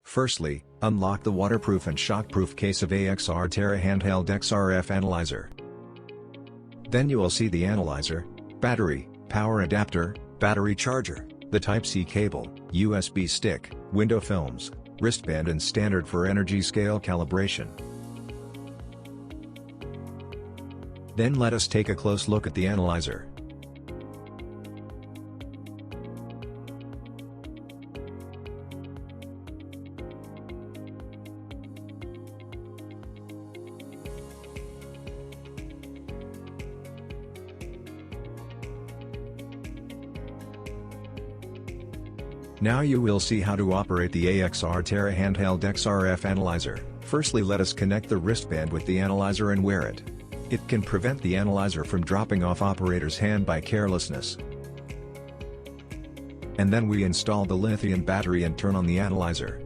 Firstly, unlock the waterproof and shockproof case of XRF Handheld XRF Analyzer. Then you will see the analyzer, battery, power adapter, battery charger, the Type-C cable, USB stick, window films, wristband and standard for energy scale calibration. Then let us take a close look at the analyzer. Now you will see how to operate the XRF Handheld XRF Analyzer. Firstly, let us connect the wristband with the analyzer and wear it. It can prevent the analyzer from dropping off operator's hand by carelessness. And then we install the lithium battery and turn on the analyzer.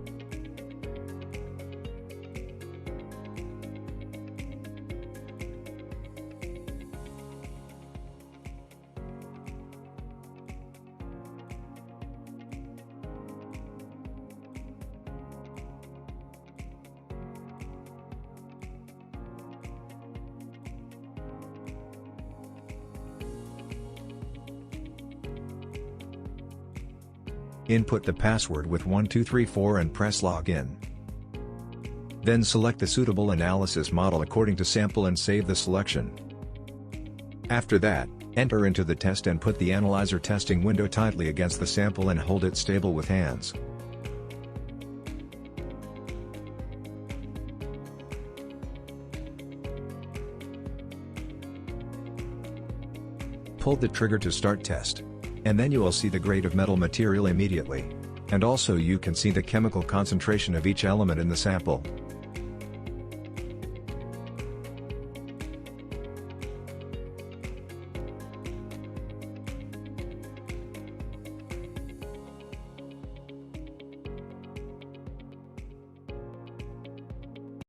Input the password with 1234 and press login. Then select the suitable analysis model according to sample and save the selection. After that, enter into the test and put the analyzer testing window tightly against the sample and hold it stable with hands. Pull the trigger to start test. And then you will see the grade of metal material immediately. And also you can see the chemical concentration of each element in the sample.